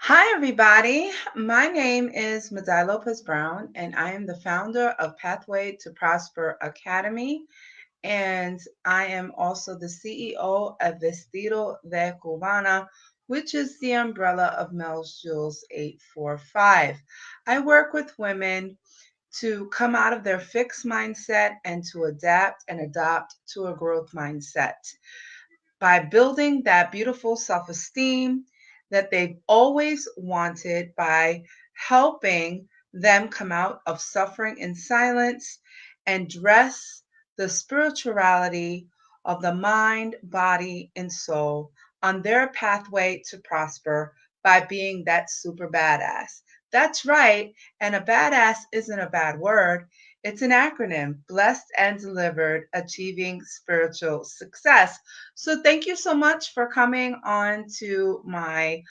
Hi, everybody. My name is Madai Lopez Brown, and I am the founder of Pathway to Prosper Academy. And I am also the CEO of Vestido de Cubana, which is the umbrella of Mel's Jewels 845. I work with women to come out of their fixed mindset and to adapt and adopt to a growth mindset by building that beautiful self esteem that they've always wanted, by helping them come out of suffering in silence and dress the spirituality of the mind, body, and soul on their pathway to prosper by being that super badass. That's right. And a badass isn't a bad word. It's an acronym: blessed and delivered, achieving spiritual success. So thank you so much for coming on to my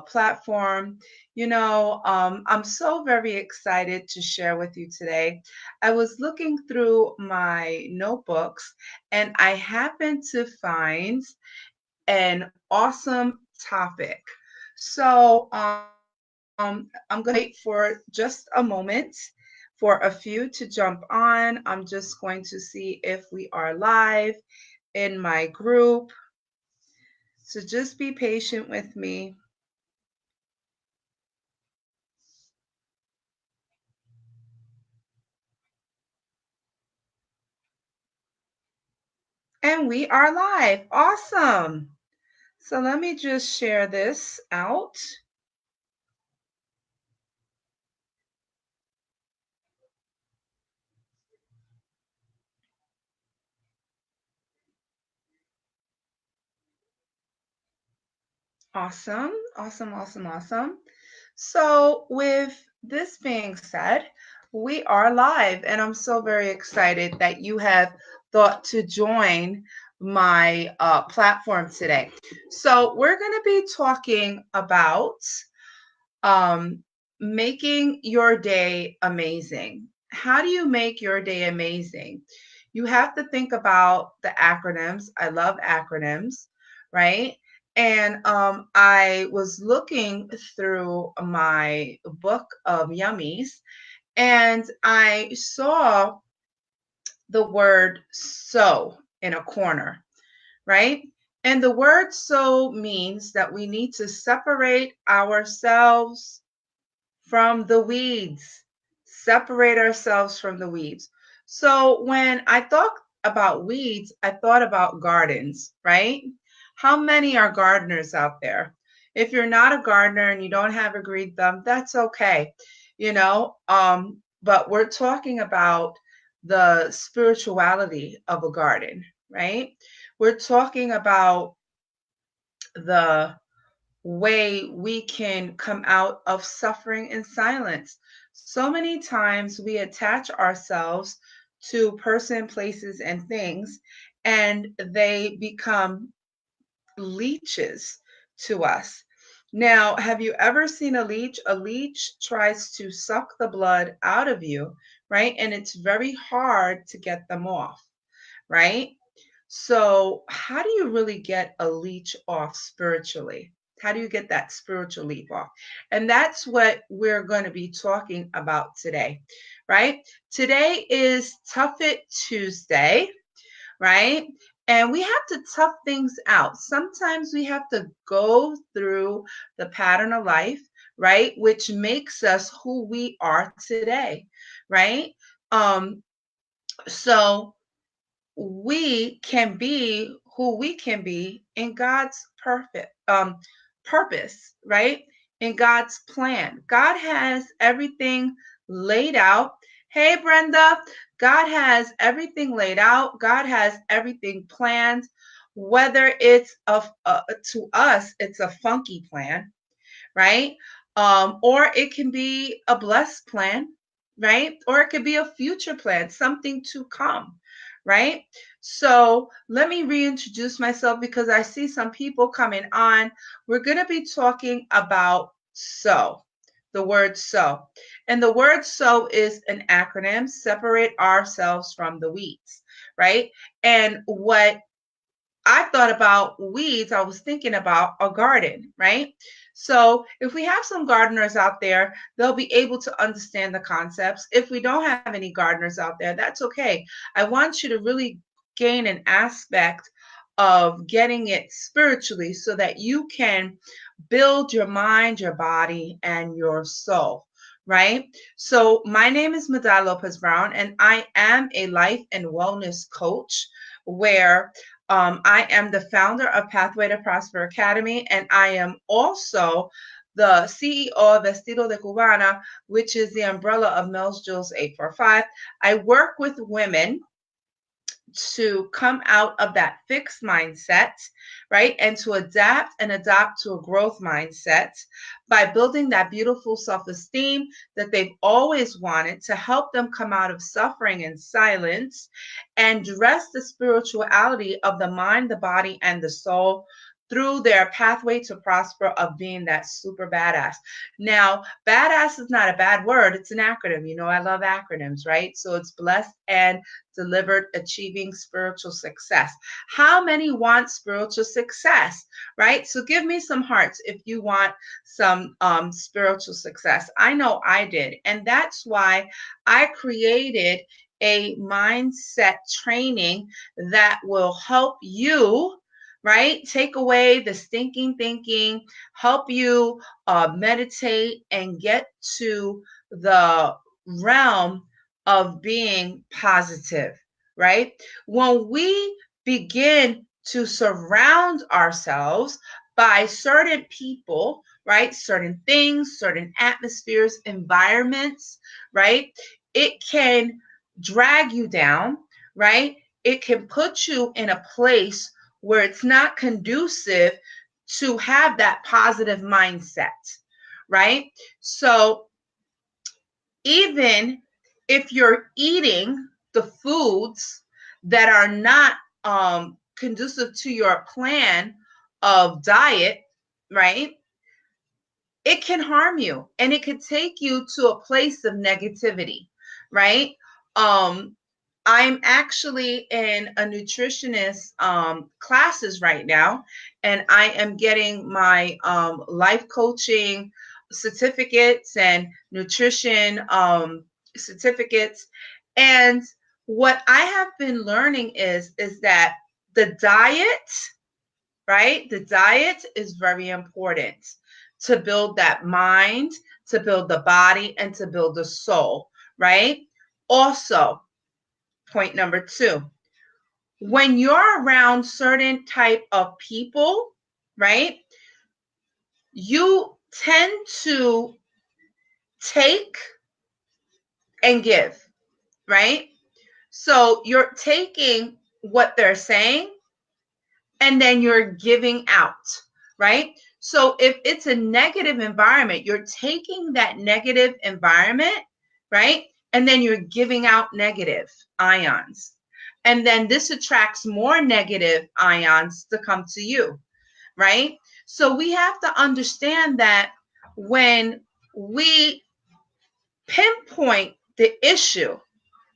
platform. I'm so very excited to share with you today. I was looking through my notebooks and I happened to find an awesome topic. So I'm going to wait for just a moment for a few to jump on. I'm just going to see if we are live in my group. So just be patient with me. And we are live. Awesome. So let me just share this out. Awesome. Awesome. Awesome. Awesome. So, with this being said, we are live, and I'm so very excited that you have thought to join my platform today. So, we're going to be talking about um, making your day amazing. How do you make your day amazing? You have to think about the acronyms. I love acronyms, right? And I was looking through my book of yummies and I saw the word so in a corner, right? And the word so means that we need to separate ourselves from the weeds. Separate ourselves from the weeds. So when I thought about weeds, I thought about gardens, right? How many are gardeners out there? If you're not a gardener and you don't have a green thumb, that's okay. But we're talking about the spirituality of a garden, right? We're talking about the way we can come out of suffering in silence. So many times we attach ourselves to person, places, and things, and they become leeches to us. Now, have you ever seen a leech? A leech tries to suck the blood out of you, right? And it's very hard to get them off, right? So, how do you really get a leech off spiritually? How do you get that spiritual leap off? And that's what we're going to be talking about today, right? Today is Tough It Tuesday, right? And we have to tough things out. Sometimes we have to go through the pattern of life, right? Which makes us who we are today, right? Um, so we can be who we can be in God's perfect purpose, right? In God's plan. God has everything laid out. Hey, Brenda, God has everything laid out. God has everything planned. Whether it's to us, it's a funky plan, right? Or it can be a blessed plan, right? Or it could be a future plan, something to come, right? So let me reintroduce myself because I see some people coming on. We're going to be talking about so. The word so. And the word so is an acronym: separate ourselves from the weeds, right? And what I thought about weeds, I was thinking about a garden, right? So if we have some gardeners out there, they'll be able to understand the concepts. If we don't have any gardeners out there, that's okay. I want you to really gain an aspect of getting it spiritually so that you can build your mind, your body, and your soul, right? So my name is Madai Lopez Brown, and I am a life and wellness coach where I am the founder of Pathway to Prosper Academy, and I am also the CEO of Estilo de Cubana, which is the umbrella of Mel's Jules 845. I work with women to come out of that fixed mindset, right? And to adapt and adopt to a growth mindset by building that beautiful self esteem that they've always wanted to help them come out of suffering and silence and dress the spirituality of the mind, the body, and the soul through their pathway to prosper of being that super badass. Now, badass is not a bad word, it's an acronym. You know, I love acronyms, right? So it's blessed and delivered achieving spiritual success. How many want spiritual success, right? So give me some hearts if you want some spiritual success. I know I did. And that's why I created a mindset training that will help you, right? Take away the stinking thinking, help you meditate and get to the realm of being positive, right? When we begin to surround ourselves by certain people, right? Certain things, certain atmospheres, environments, right? It can drag you down, right? It can put you in a place where it's not conducive to have that positive mindset, right? So even if you're eating the foods that are not conducive to your plan of diet, right? It can harm you and it could take you to a place of negativity, right? Um, I'm actually in a nutritionist classes right now, and I am getting my life coaching certificates and nutrition certificates. And what I have been learning is that the diet, right? The diet is very important to build that mind, to build the body, and to build the soul, right? Also, point number 2, when you're around certain type of people, right, you tend to take and give, right? So you're taking what they're saying and then you're giving out, right? So if it's a negative environment, you're taking that negative environment, right? And then you're giving out negative ions. And then this attracts more negative ions to come to you, right? So we have to understand that when we pinpoint the issue,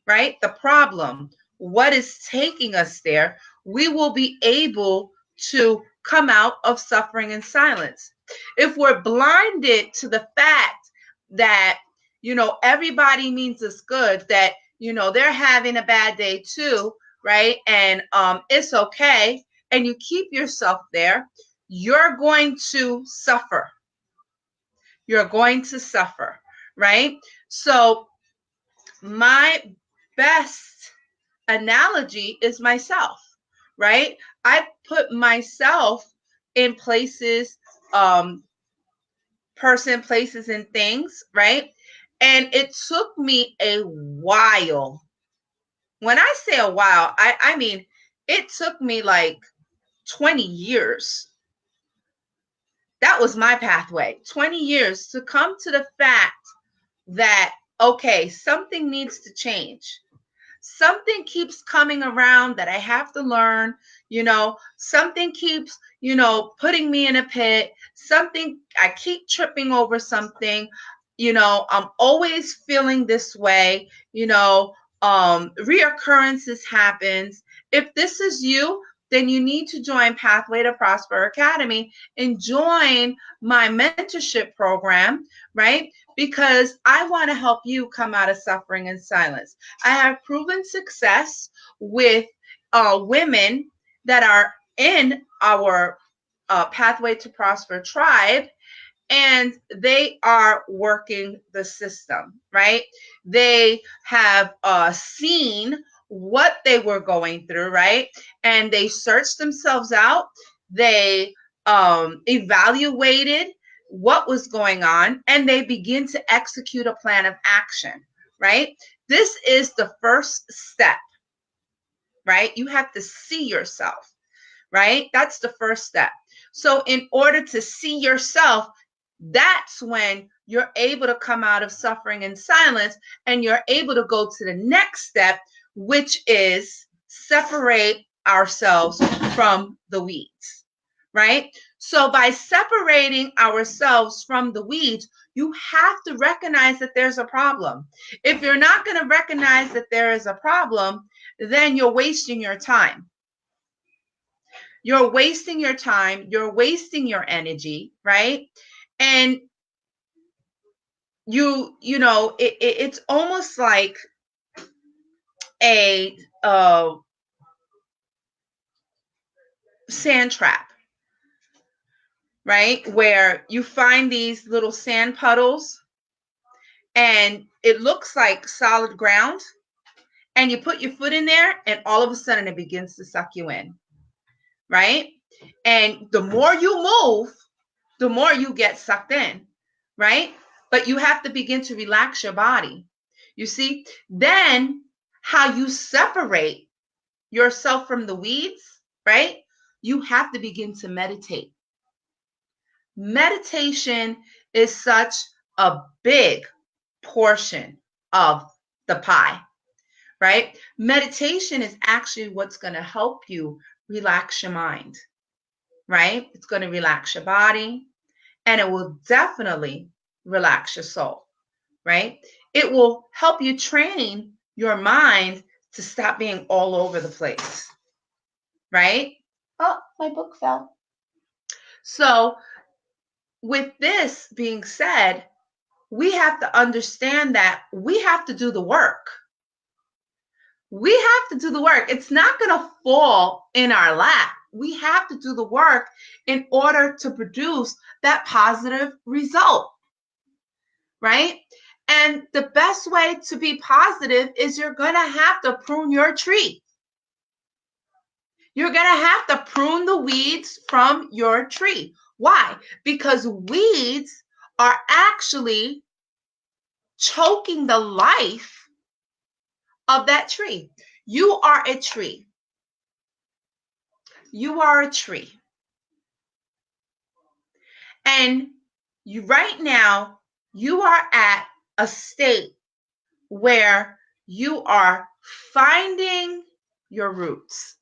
right? The problem, what is taking us there, we will be able to come out of suffering and silence. If we're blinded to the fact that, you know, everybody means us good, that, you know, they're having a bad day too, right? And it's okay. And you keep yourself there, you're going to suffer. You're going to suffer, right? So my best analogy is myself, right? I put myself in places, places, and things, right? And it took me a while. When I say a while, I mean, it took me like 20 years. That was my pathway, 20 years to come to the fact that, okay, something needs to change. Something keeps coming around that I have to learn, you know, something keeps, you know, putting me in a pit, something, I keep tripping over something, you know, I'm always feeling this way, you know, reoccurrences happens. If this is you, then you need to join Pathway to Prosper Academy and join my mentorship program, right? Because I want to help you come out of suffering and silence. I have proven success with women that are in our Pathway to Prosper tribe, and they are working the system, right? They have seen what they were going through, right? And they searched themselves out. They evaluated what was going on, and they begin to execute a plan of action, right? This is the first step, right? You have to see yourself, right? That's the first step. So in order to see yourself, that's when you're able to come out of suffering and silence, and you're able to go to the next step, which is separate ourselves from the weeds, right? So by separating ourselves from the weeds, you have to recognize that there's a problem. If you're not going to recognize that there is a problem, then you're wasting your time. You're wasting your time, you're wasting your energy, right? And you know, it's almost like a sand trap, right? Where you find these little sand puddles and it looks like solid ground, and you put your foot in there and all of a sudden it begins to suck you in, right? And the more you move, the more you get sucked in, right? But you have to begin to relax your body. You see, then how you separate yourself from the weeds, right? You have to begin to meditate. Meditation is such a big portion of the pie, right? Meditation is actually what's going to help you relax your mind, right? It's going to relax your body, and it will definitely relax your soul, right? It will help you train your mind to stop being all over the place, right? Oh, my book fell. So with this being said, we have to understand that we have to do the work. We have to do the work. It's not going to fall in our lap. We have to do the work in order to produce that positive result, right? And the best way to be positive is you're going to have to prune your tree. You're going to have to prune the weeds from your tree. Why? Because weeds are actually choking the life of that tree. You are a tree. You are a tree. And you right now, you are at a state where you are finding your roots,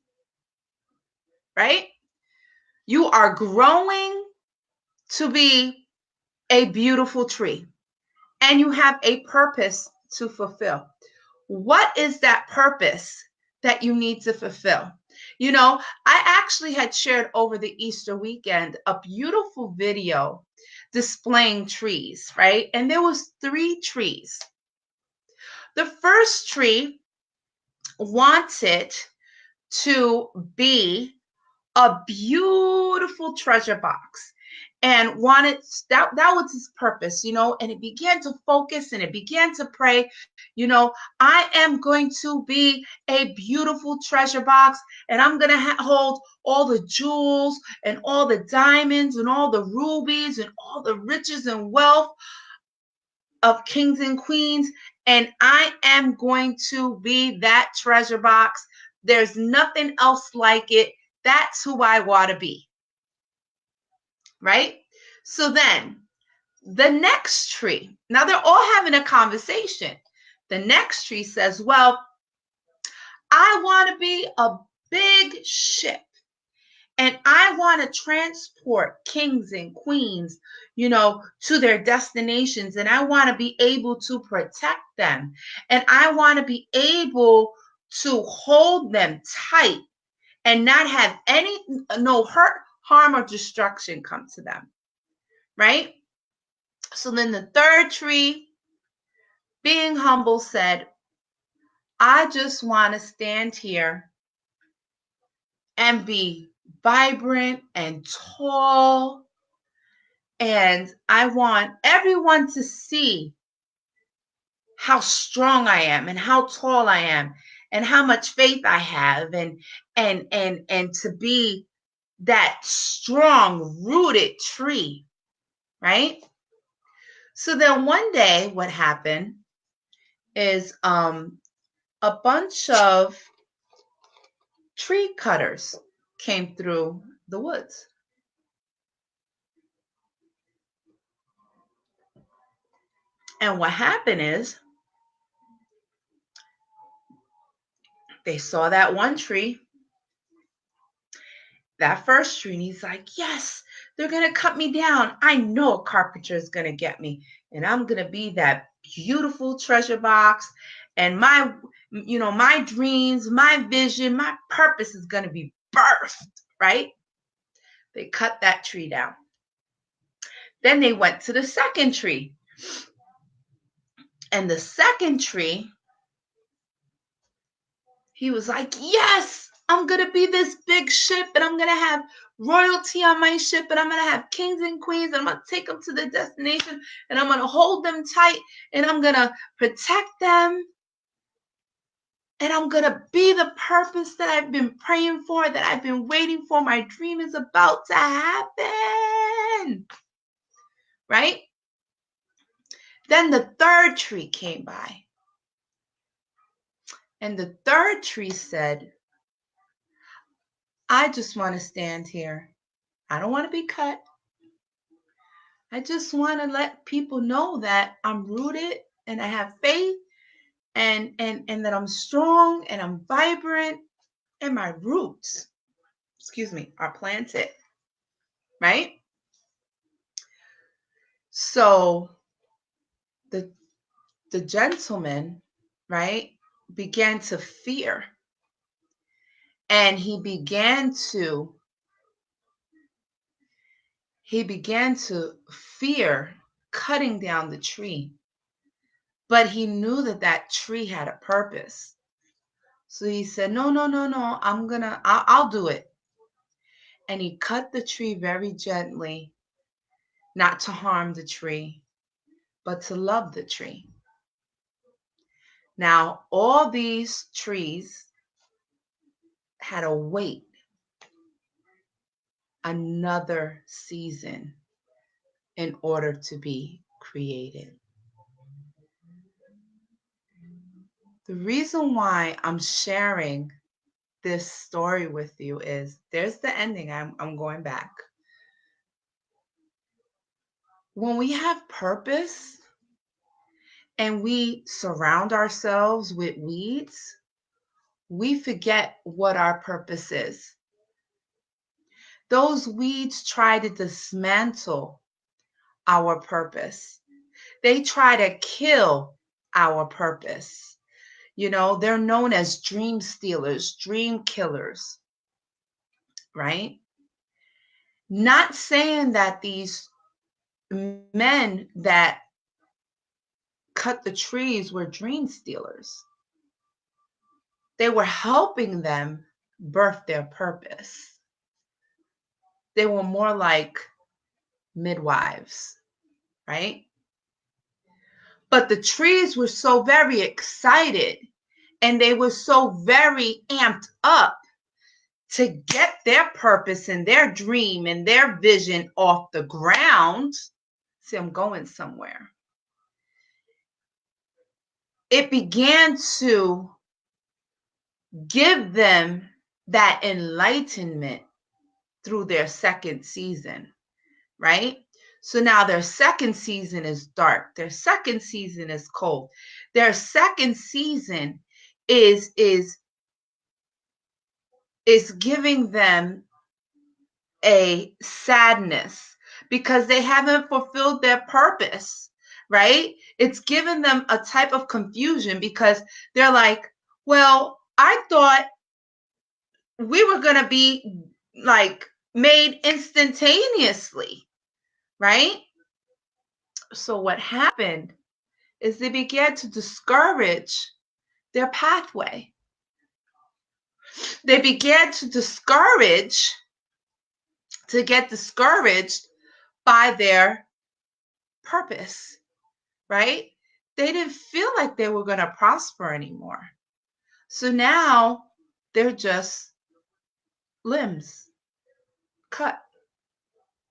right? You are growing to be a beautiful tree, and you have a purpose to fulfill. What is that purpose that you need to fulfill? You know, I actually had shared over the Easter weekend a beautiful video displaying trees, right? And there was 3 trees. The first tree wanted to be a beautiful treasure box and wanted that was his purpose, you know, and it began to focus and it began to pray, you know, I am going to be a beautiful treasure box, and I'm going to hold all the jewels and all the diamonds and all the rubies and all the riches and wealth of kings and queens, and I am going to be that treasure box. There's nothing else like it. That's who I want to be, right? So then the next tree, now they're all having a conversation. The next tree says, well, I want to be a big ship, and I want to transport kings and queens, you know, to their destinations. And I want to be able to protect them. And I want to be able to hold them tight and not have no hurt, harm, or destruction come to them, right? So then the third tree, being humble, said, I just want to stand here and be vibrant and tall, and I want everyone to see how strong I am and how tall I am and how much faith I have, and to be that strong rooted tree, right? So then one day what happened is a bunch of tree cutters came through the woods. And what happened is they saw that one tree, that first tree, and he's like, yes, they're going to cut me down. I know a carpenter is going to get me, and I'm going to be that beautiful treasure box, and my dreams, my vision, my purpose is going to be birthed, right? They cut that tree down. Then they went to the second tree. And the second tree, he was like, yes, I'm going to be this big ship, and I'm going to have royalty on my ship, and I'm going to have kings and queens, and I'm going to take them to the destination, and I'm going to hold them tight, and I'm going to protect them, and I'm going to be the purpose that I've been praying for, that I've been waiting for. My dream is about to happen, right? Then the third tree came by, and the third tree said, I just want to stand here. I don't want to be cut. I just want to let people know that I'm rooted and I have faith, and that I'm strong and I'm vibrant, and my roots, are planted, right? So the gentleman, right, began to fear, and he began to fear cutting down the tree. But he knew that that tree had a purpose. So he said, no, I'll do it. And he cut the tree very gently, not to harm the tree, but to love the tree. Now, all these trees had to wait another season in order to be created. The reason why I'm sharing this story with you is there's the ending. I'm going back. When we have purpose and we surround ourselves with weeds, we forget what our purpose is. Those weeds try to dismantle our purpose. They try to kill our purpose. They're known as dream stealers, dream killers, right? Not saying that these men that cut the trees were dream stealers. They were helping them birth their purpose. They were more like midwives, right? But the trees were so very excited, and they were so very amped up to get their purpose and their dream and their vision off the ground. See, I'm going somewhere. It began to give them that enlightenment through their second season, right? So now their second season is dark. Their second season is cold. Their second season is giving them a sadness because they haven't fulfilled their purpose, right? It's given them a type of confusion because they're like, well, I thought we were going to be like made instantaneously, right? So what happened is they began to discourage their pathway. They began to get discouraged by their purpose, right? They didn't feel like they were going to prosper anymore. So now they're just limbs cut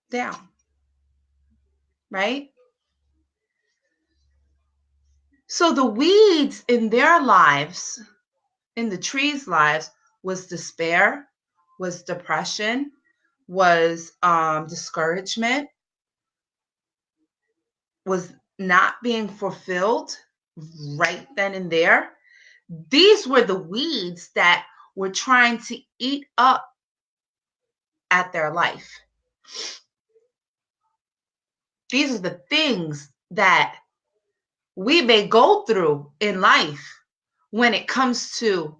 down, right? So the weeds in their lives, in the trees' lives, was despair, was depression, was discouragement, was not being fulfilled right then and there. These were the weeds that were trying to eat up at their life. These are the things that we may go through in life when it comes to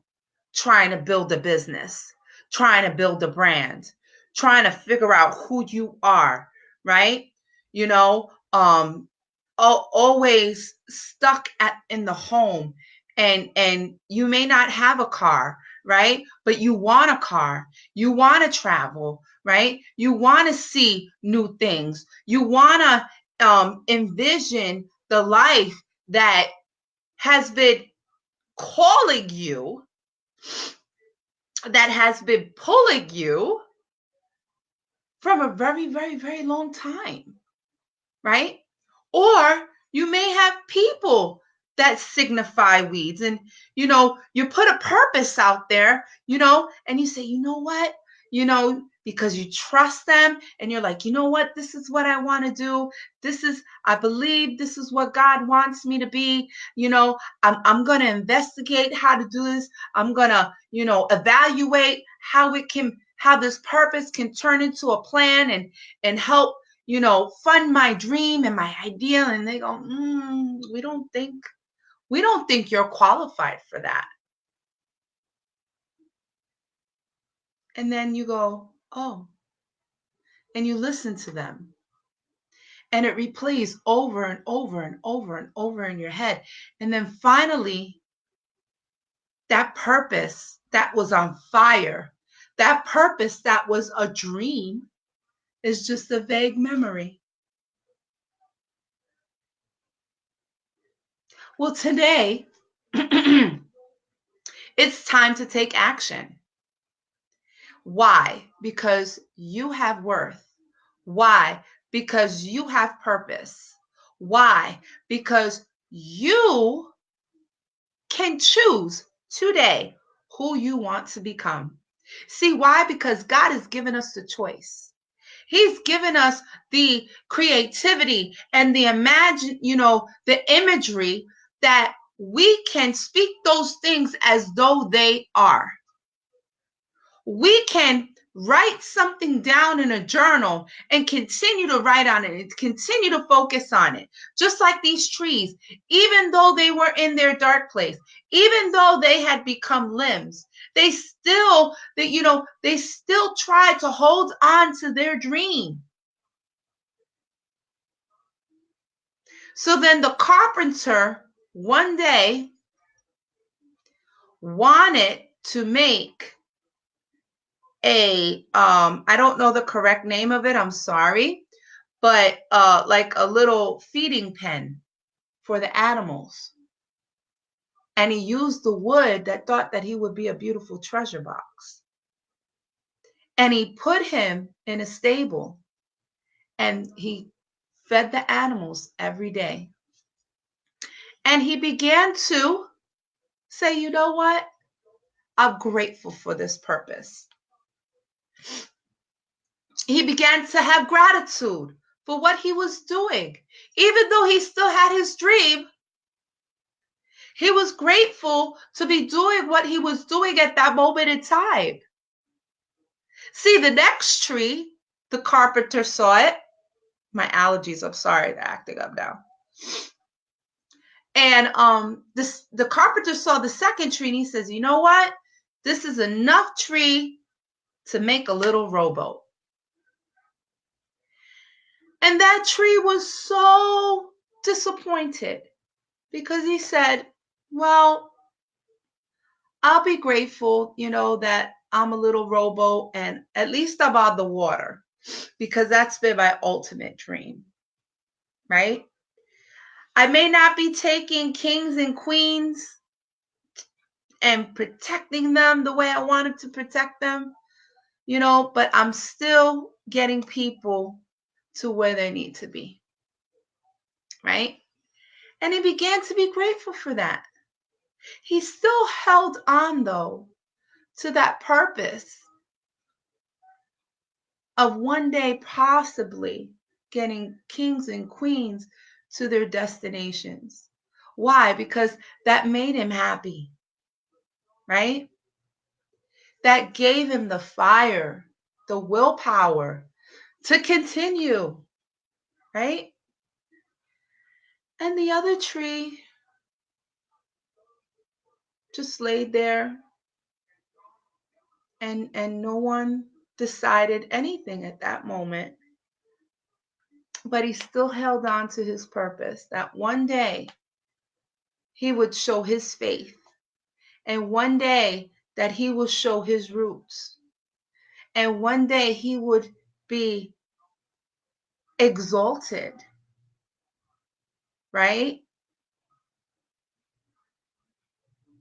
trying to build a business, trying to build a brand, trying to figure out who you are, right? You know, always stuck in the home, and you may not have a car, right? But you want a car, you want to travel, right? You want to see new things, you want to envision the life that has been calling you, that has been pulling you from a very, very, very long time, right? Or you may have people that signify weeds, and you put a purpose out there, and you say, you know what, because you trust them, and you're like, you know what, this is what I want to do. I believe this is what God wants me to be. I'm going to investigate how to do this. I'm going to, evaluate how this purpose can turn into a plan and help fund my dream and my ideal. And they go, we don't think you're qualified for that. And then you go, oh, and you listen to them. And it replays over and over and over and over in your head. And then finally, that purpose that was on fire, that purpose that was a dream, is just a vague memory. Well, today, it's time to take action. Why? Because you have worth. Why? Because you have purpose. Why? Because you can choose today who you want to become. See why? Because God has given us the choice. He's given us the creativity and the the imagery that we can speak those things as though they are. We can write something down in a journal and continue to write on it and continue to focus on it. Just like these trees, even though they were in their dark place, even though they had become limbs, they still tried to hold on to their dream. So then the carpenter one day wanted to make I don't know the correct name of it, I'm sorry, but like a little feeding pen for the animals. And he used the wood that thought that he would be a beautiful treasure box. And he put him in a stable, and he fed the animals every day. And he began to say, you know what? I'm grateful for this purpose. He began to have gratitude for what he was doing. Even though he still had his dream, he was grateful to be doing what he was doing at that moment in time. See, the next tree, the carpenter saw it. My allergies, I'm sorry, they're acting up now. And the carpenter saw the second tree, and he says, you know what? This is enough tree to make a little rowboat. And that tree was so disappointed because he said, well, I'll be grateful, that I'm a little rowboat and at least I'm on the water because that's been my ultimate dream, right? I may not be taking kings and queens and protecting them the way I wanted to protect them, but I'm still getting people to where they need to be, right? And he began to be grateful for that. He still held on, though, to that purpose of one day possibly getting kings and queens to their destinations. Why? Because that made him happy, right? That gave him the fire, the willpower to continue, right? And the other tree just laid there and no one decided anything at that moment. But he still held on to his purpose that one day he would show his faith, and one day that he will show his roots, and one day he would be exalted, right?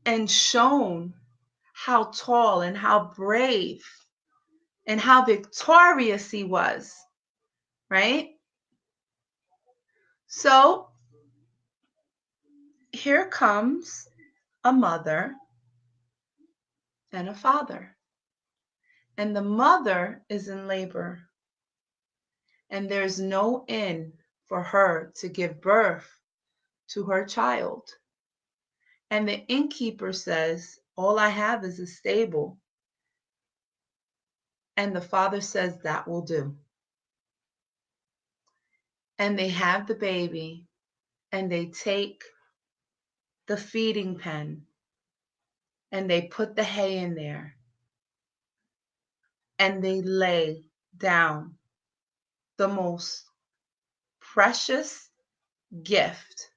And shown how tall and how brave and how victorious he was, right? So here comes a mother and a father. And the mother is in labor, and there's no inn for her to give birth to her child. And the innkeeper says, all I have is a stable. And the father says, that will do. And they have the baby, and they take the feeding pen, and they put the hay in there, and they lay down the most precious gift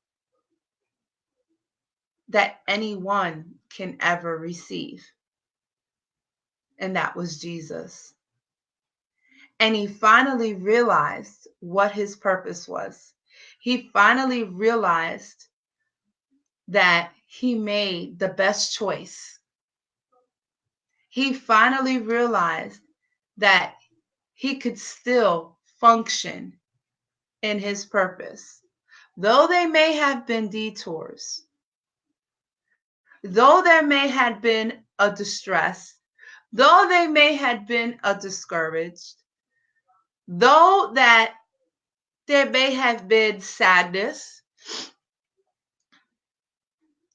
that anyone can ever receive. And that was Jesus. And he finally realized what his purpose was. He finally realized that he made the best choice. He finally realized that he could still function in his purpose. Though there may have been detours, though there may have been a distress, though they may have been a discouraged, though that there may have been sadness,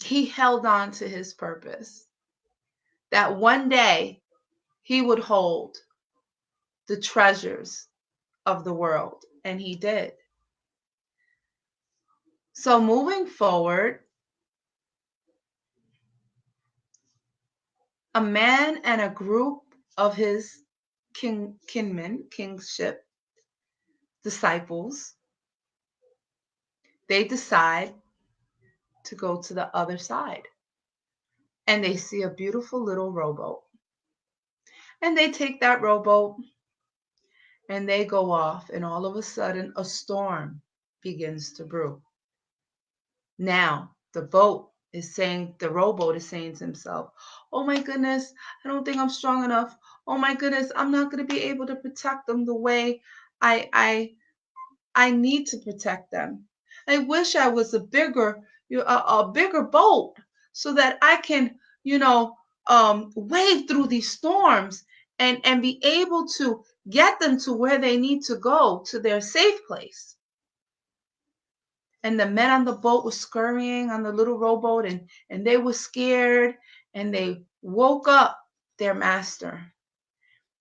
he held on to his purpose. That one day he would hold the treasures of the world, and he did. So moving forward, a man and a group of his kingship, disciples, they decide to go to the other side. And they see a beautiful little rowboat. And they take that rowboat and they go off, and all of a sudden a storm begins to brew. Now the rowboat is saying to himself, oh my goodness, I don't think I'm strong enough. Oh my goodness, I'm not going to be able to protect them the way I need to protect them. I wish I was a bigger boat so that I can, wade through these storms and be able to get them to where they need to go, to their safe place. And the men on the boat were scurrying on the little rowboat, and they were scared, and they woke up their master.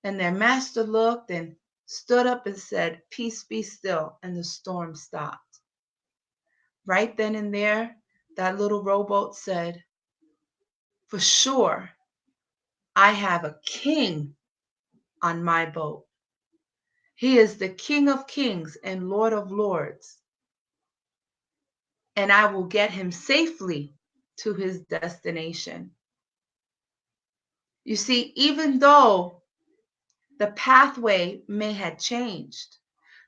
And their master looked and stood up and said, peace be still, and the storm stopped. Right then and there, that little rowboat said, for sure, I have a king on my boat. He is the King of Kings and Lord of Lords, and I will get him safely to his destination. You see, even though the pathway may have changed,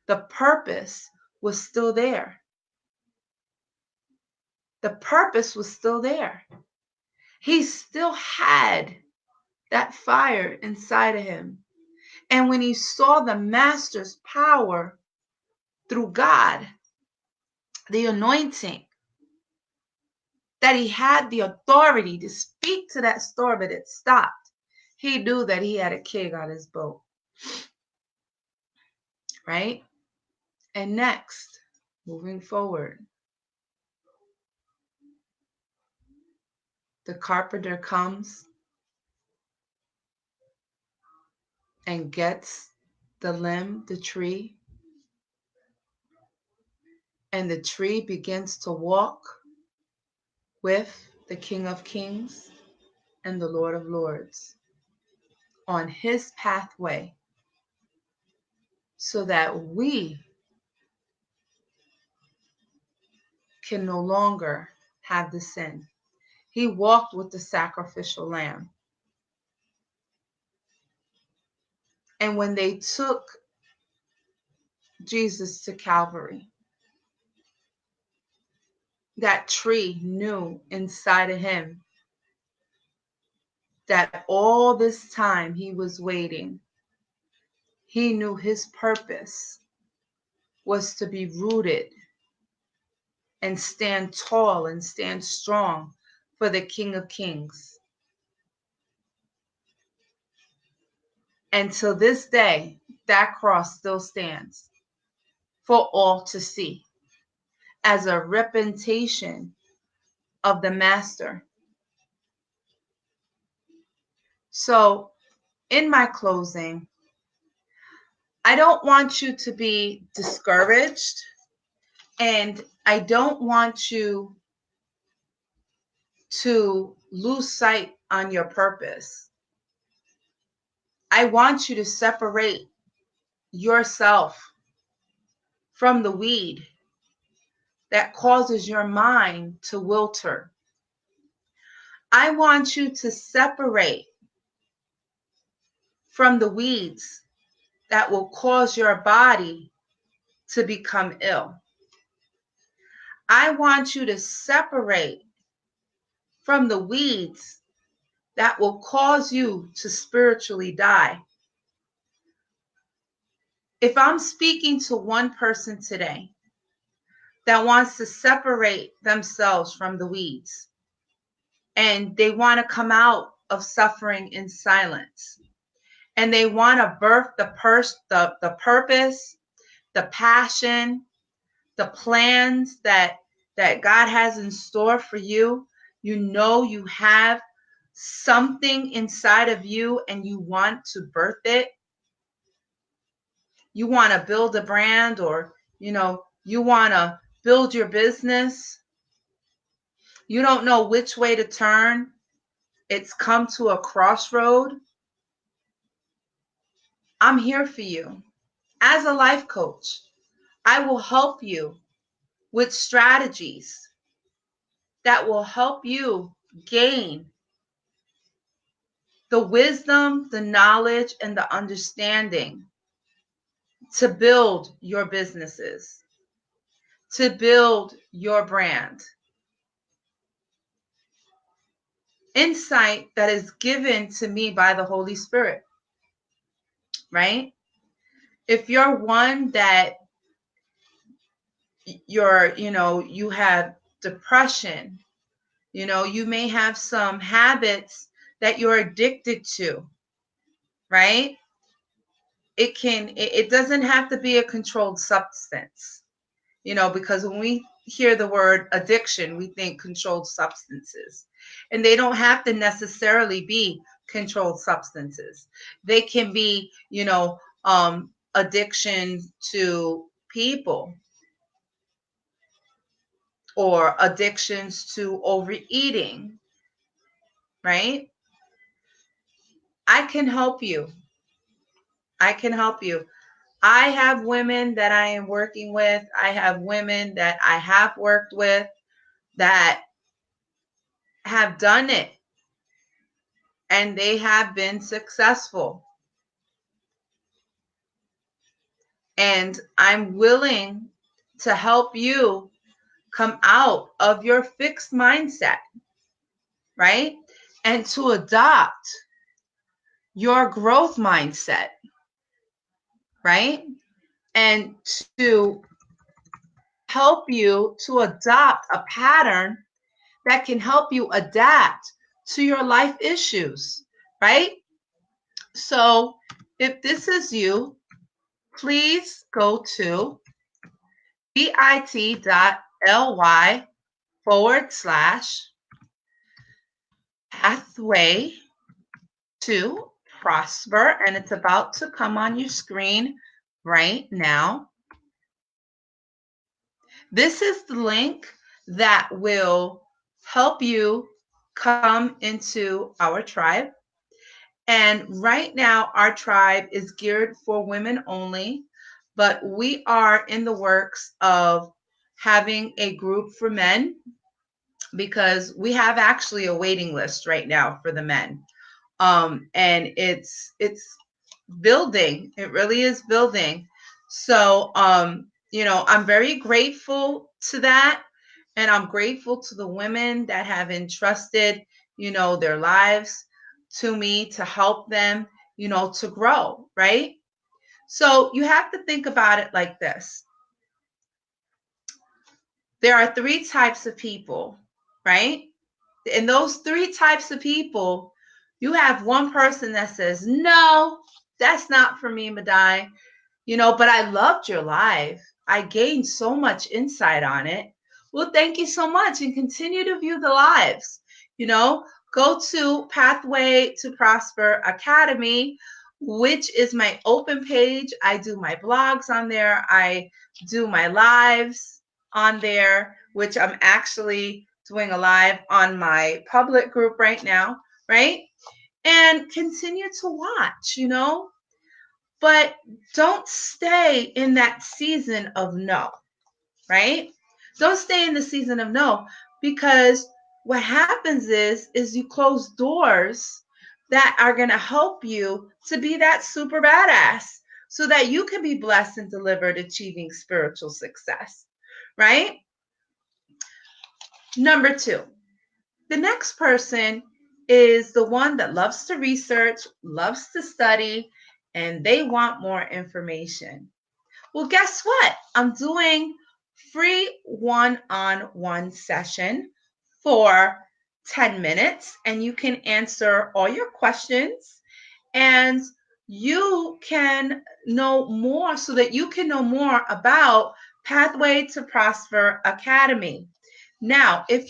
the purpose was still there. The purpose was still there. He still had that fire inside of him. And when he saw the master's power through God, the anointing, that he had the authority to speak to that storm and it stopped, he knew that he had a king on his boat. Right? And next, moving forward, the carpenter comes and gets the limb, the tree, and the tree begins to walk with the King of Kings and the Lord of Lords on his pathway, so that we can no longer have the sin. He walked with the sacrificial lamb. And when they took Jesus to Calvary, that tree knew inside of him that all this time he was waiting, he knew his purpose was to be rooted and stand tall and stand strong for the King of Kings. And till this day, that cross still stands for all to see as a representation of the Master. So, in my closing, I don't want you to be discouraged, and I don't want you to lose sight on your purpose. I want you to separate yourself from the weed that causes your mind to wilter. I want you to separate from the weeds that will cause your body to become ill. I want you to separate from the weeds that will cause you to spiritually die. If I'm speaking to one person today that wants to separate themselves from the weeds and they want to come out of suffering in silence and they want to birth the purpose, the passion, the plans that God has in store for you, you know you have something inside of you and you want to birth it. You want to build a brand, or you want to build your business. You don't know which way to turn. It's come to a crossroad. I'm here for you. As a life coach, I will help you with strategies that will help you gain the wisdom, the knowledge, and the understanding to build your businesses, to build your brand. Insight that is given to me by the Holy Spirit, right? If you're one that you have depression, you may have some habits that you're addicted to, right? It doesn't have to be a controlled substance, because when we hear the word addiction, we think controlled substances, and they don't have to necessarily be controlled substances. They can be, addiction to people, or addictions to overeating, right? I can help you I can help you. I have women that I am working with. I have women that I have worked with that have done it and they have been successful. And I'm willing to help you come out of your fixed mindset, right? And to adopt your growth mindset, right? And to help you to adopt a pattern that can help you adapt to your life issues, right? So if this is you, please go to bit.ly/pathway to prosper. And it's about to come on your screen right now. This is the link that will help you come into our tribe. And right now, our tribe is geared for women only, but we are in the works of having a group for men because we have actually a waiting list right now for the men. And it's building. It really is building. So, I'm very grateful to that. And I'm grateful to the women that have entrusted, their lives to me to help them, to grow, right? So you have to think about it like this. There are three types of people, right? And those three types of people, you have one person that says, no, that's not for me, Madai. But I loved your live. I gained so much insight on it. Well, thank you so much and continue to view the lives. Go to Pathway to Prosper Academy, which is my open page. I do my blogs on there. I do my lives on there, which I'm actually doing a live on my public group right now, right? And continue to watch, but don't stay in that season of no, right? Don't stay in the season of no, because what happens is you close doors that are going to help you to be that super badass so that you can be blessed and delivered achieving spiritual success, right? Number two, the next person is the one that loves to research, loves to study, and they want more information. Well, guess what? I'm doing free one-on-one session for 10 minutes, and you can answer all your questions and you can know more so that you can know more about Pathway to Prosper Academy. Now, if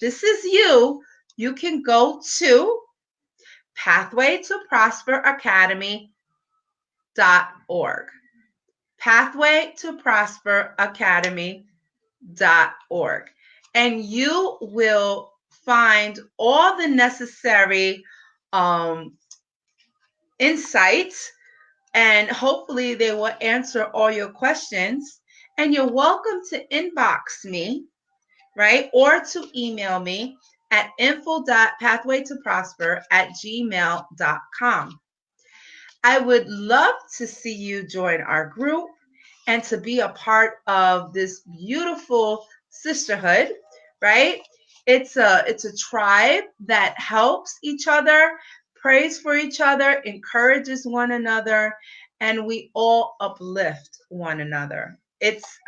this is you, you can go to pathwaytoprosperacademy.org. pathwaytoprosperacademy.org. And you will find all the necessary insights, and hopefully they will answer all your questions. And you're welcome to inbox me, right? Or to email me at info.pathwaytoprosper@gmail.com. I would love to see you join our group and to be a part of this beautiful sisterhood, right? It's a tribe that helps each other, prays for each other, encourages one another, and we all uplift one another. It's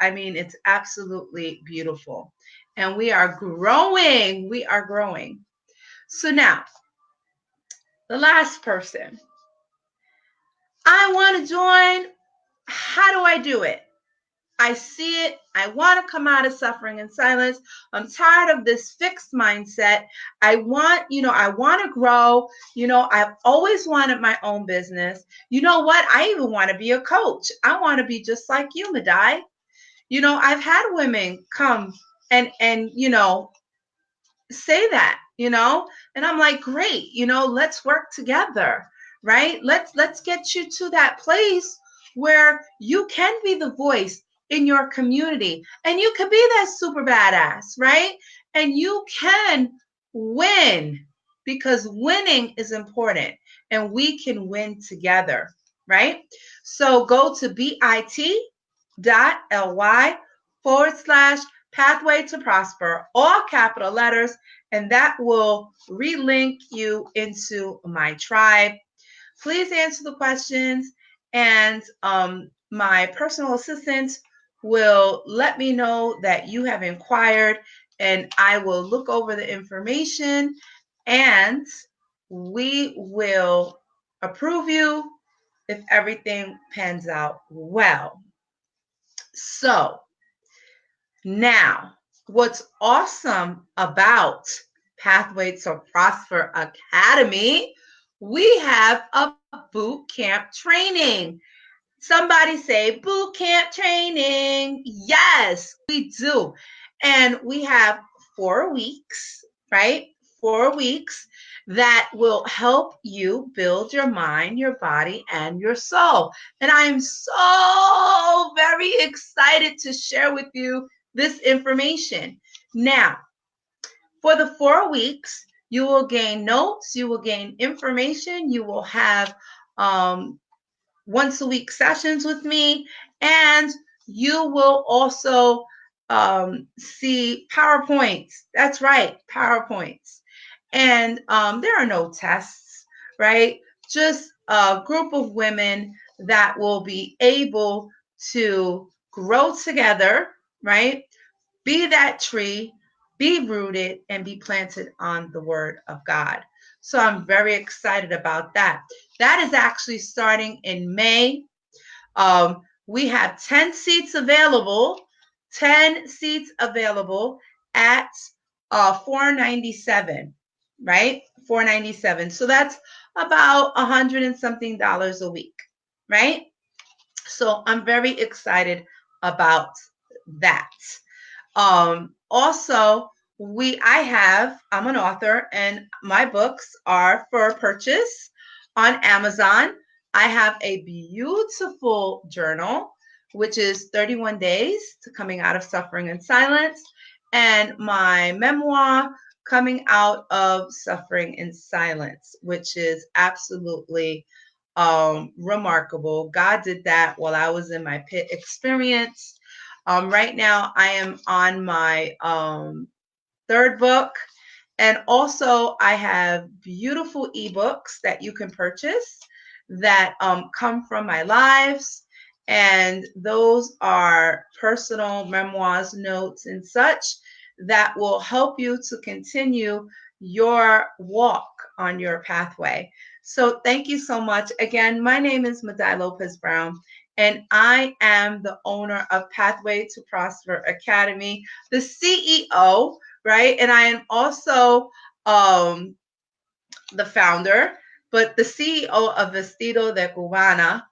absolutely beautiful. And we are growing. We are growing. So now, the last person. I want to join. How do I do it? I see it. I want to come out of suffering and silence. I'm tired of this fixed mindset. I want to grow. I've always wanted my own business. You know what? I even want to be a coach. I want to be just like you, Madai. I've had women come and say that, and I'm like, great, let's work together, right? Let's get you to that place where you can be the voice in your community and you can be that super badass, right? And you can win because winning is important and we can win together, right? So go to bit.ly/ pathway to prosper, all capital letters, and that will relink you into my tribe. Please answer the questions, and my personal assistant will let me know that you have inquired, and I will look over the information and we will approve you if everything pans out well. So, now, what's awesome about Pathway to Prosper Academy, we have a boot camp training. Somebody say boot camp training. Yes, we do. And we have 4 weeks, right? 4 weeks that will help you build your mind, your body, and your soul. And I am so very excited to share with you this information. Now, for the 4 weeks, you will gain notes, you will gain information, you will have once a week sessions with me, and you will also see PowerPoints. That's right, PowerPoints. And there are no tests, right? Just a group of women that will be able to grow together, right? Be that tree, be rooted, and be planted on the word of God. So I'm very excited about that. That is actually starting in May. We have 10 seats available, 10 seats available at $497, right? $497. So that's about $100 and something a week, right? So I'm very excited about that. Also, I'm an author and my books are for purchase on Amazon. I have a beautiful journal, which is 31 Days to Coming Out of Suffering and Silence, and my memoir, Coming Out of Suffering and Silence, which is absolutely remarkable. God did that while I was in my pit experience. Right now, I am on my third book. And also, I have beautiful ebooks that you can purchase that come from my lives. And those are personal memoirs, notes, and such that will help you to continue your walk on your pathway. So thank you so much. Again, my name is Madai Lopez Brown, and I am the owner of Pathway to Prosper Academy, the CEO, right? And I am also the founder, but the CEO of Vestido de Cubana,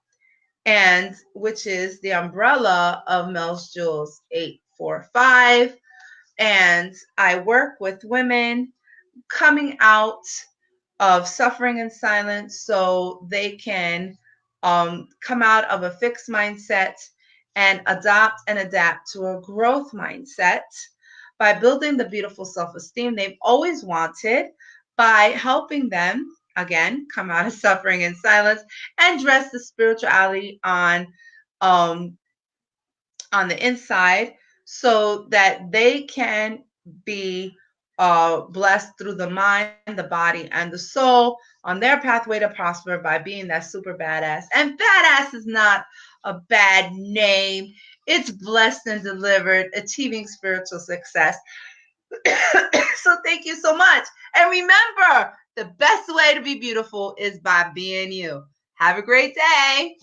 and which is the umbrella of Mel's Jewels 845. And I work with women coming out of suffering and silence so they can come out of a fixed mindset and adopt and adapt to a growth mindset by building the beautiful self-esteem they've always wanted, by helping them again come out of suffering and silence and dress the spirituality um, on the inside so that they can be blessed through the mind, the body, and the soul on their pathway to prosper by being that super badass. And badass is not a bad name. It's blessed and delivered, achieving spiritual success. So thank you so much. And remember, the best way to be beautiful is by being you. Have a great day.